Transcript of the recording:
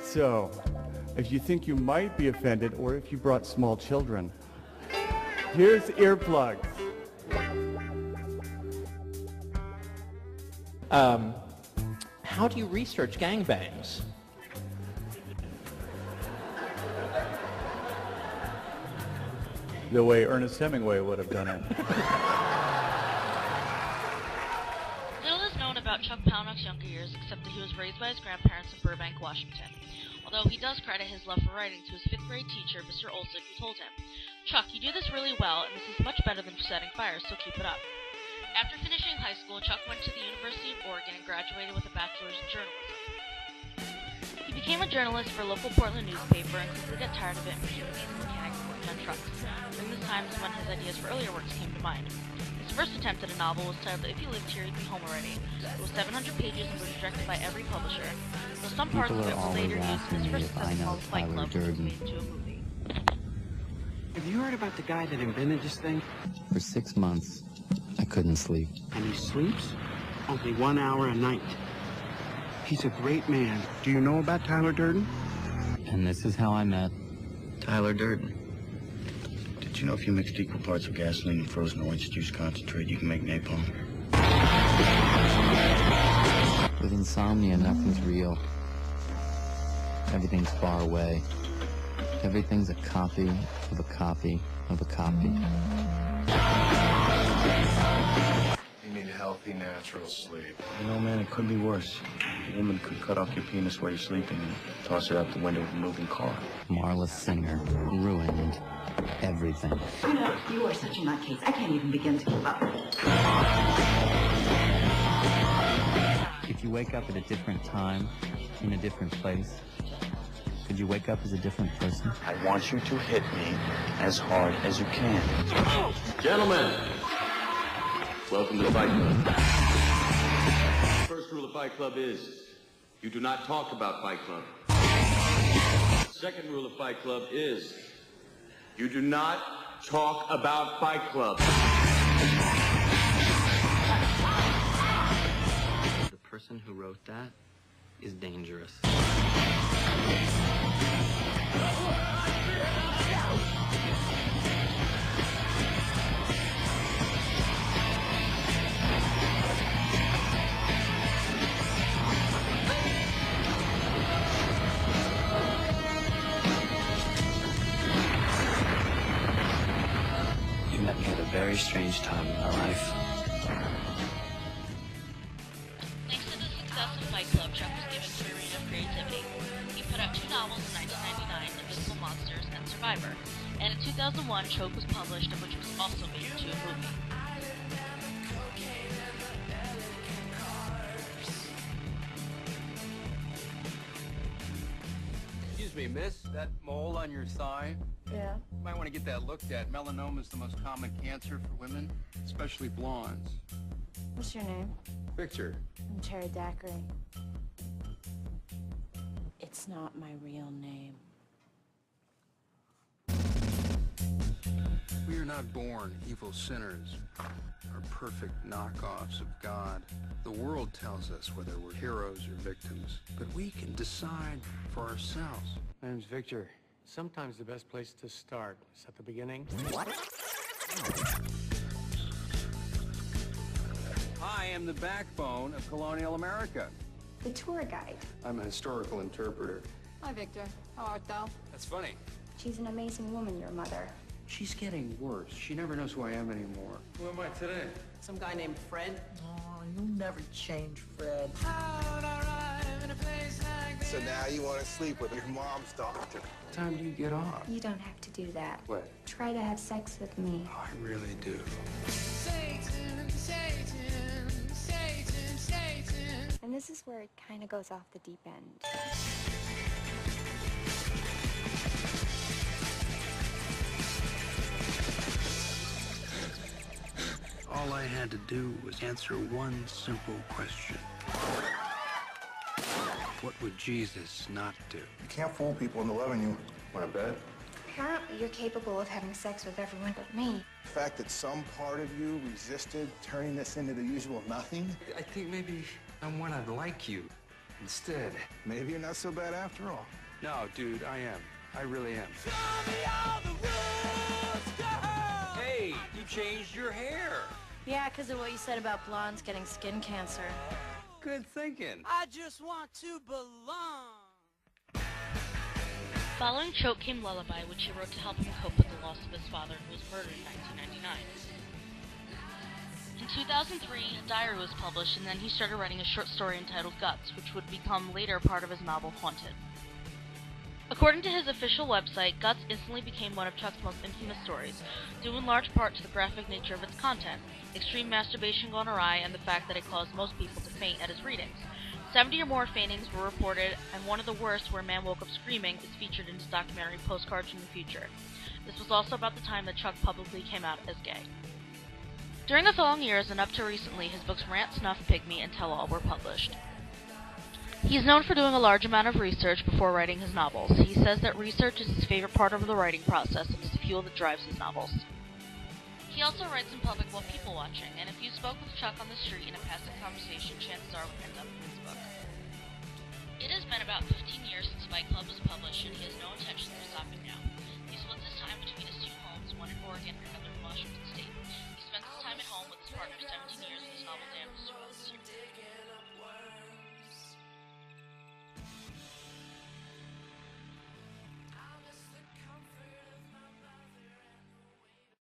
So, if you think you might be offended, or if you brought small children, here's earplugs. How do you research gangbangs? The way Ernest Hemingway would have done it. Little is known about Chuck Palahniuk's younger years, except that he was raised by his grandparents in Burbank, Washington. Although he does credit his love for writing to his 5th grade teacher, Mr. Olson, who told him, "Chuck, you do this really well, and this is much better than setting fires, so keep it up." After finishing high school, Chuck went to the University of Oregon and graduated with a bachelor's in journalism. He became a journalist for a local Portland newspaper and quickly got tired of it and became a maintenance mechanic working on trucks. During this time is when his ideas for earlier works came to mind. His first attempt at a novel was titled If You Lived Here, You'd Be Home Already. It was 700 pages and was rejected by every publisher, though some parts of it were later used in his first successful novel, Fight Club, which was made into a movie. Have you heard about the guy that invented this thing? For 6 months, I couldn't sleep. And he sleeps only 1 hour a night. He's a great man. Do you know about Tyler Durden? And this is how I met Tyler Durden. Did you know if you mixed equal parts of gasoline and frozen orange juice concentrate, you can make napalm? with insomnia, nothing's real. Everything's far away. Everything's a copy of a copy of a copy. You need healthy, natural sleep. You know, man, it could be worse. A woman could cut off your penis while you're sleeping and toss it out the window of a moving car. Marla Singer ruined everything. You know, you are such a nutcase. I can't even begin to keep up. If you wake up at a different time, in a different place, could you wake up as a different person? I want you to hit me as hard as you can. Gentlemen, welcome to the Fight Club. First rule of Fight Club is, you do not talk about Fight Club. Second rule of Fight Club is, you do not talk about Fight Club. The person who wrote that is dangerous. You met me at a very strange time in my life. Thanks to the success of Fight Club, Chuck was given free rein of creativity. He put out 2 novels in 1999, Invisible Monsters and Survivor, and in 2001, Choke was published, which was also made into a movie. Excuse me, miss, that mole on your thigh? Yeah. You might want to get that looked at. Melanoma is the most common cancer for women, especially blondes. What's your name? Victor. I'm Cherry Daiquiri. It's not my real name. We are not born evil sinners or perfect knockoffs of God. The world tells us whether we're heroes or victims, but we can decide for ourselves. My name's Victor. Sometimes the best place to start is at the beginning. What? I am the backbone of colonial America. The tour guide. I'm a historical interpreter. Hi, Victor. How art thou? That's funny. She's an amazing woman, your mother. She's getting worse. She never knows who I am anymore. Who am I today? Some guy named Fred. Oh, you'll never change, Fred. So now you want to sleep with your mom's doctor. What time do you get off? You don't have to do that. What? Try to have sex with me. Oh, I really do. Satan, Satan, Satan, Satan. And this is where it kind of goes off the deep end. All I had to do was answer one simple question. What would Jesus not do? You can't fool people into loving you. Want to bet? Apparently, you're capable of having sex with everyone but me. The fact that some part of you resisted turning this into the usual nothing. I think maybe I want to like you. Instead, Maybe you're not so bad after all. no, dude, I am. I really am. Hey, you changed your hair. Yeah, because of what you said about blondes getting skin cancer. Good thinking. I just want to belong. Following Choke came Lullaby, which he wrote to help him cope with the loss of his father, who was murdered in 1999. In 2003, a diary was published, and then he started writing a short story entitled Guts, which would become later part of his novel Haunted. According to his official website, Guts instantly became one of Chuck's most infamous stories, due in large part to the graphic nature of its content, extreme masturbation gone awry, and the fact that it caused most people to faint at his readings. 70 or more faintings were reported, and one of the worst, where a man woke up screaming, is featured in his documentary Postcards from the Future. This was also about the time that Chuck publicly came out as gay. During the following years, and up to recently, his books Rant, Snuff, Pygmy, and Tell All were published. He is known for doing a large amount of research before writing his novels. He says that research is his favorite part of the writing process and is the fuel that drives his novels. He also writes in public while people watching, and if you spoke with Chuck on the street in a passing conversation, chances are it would end up in his book. It has been about 15 years since Fight Club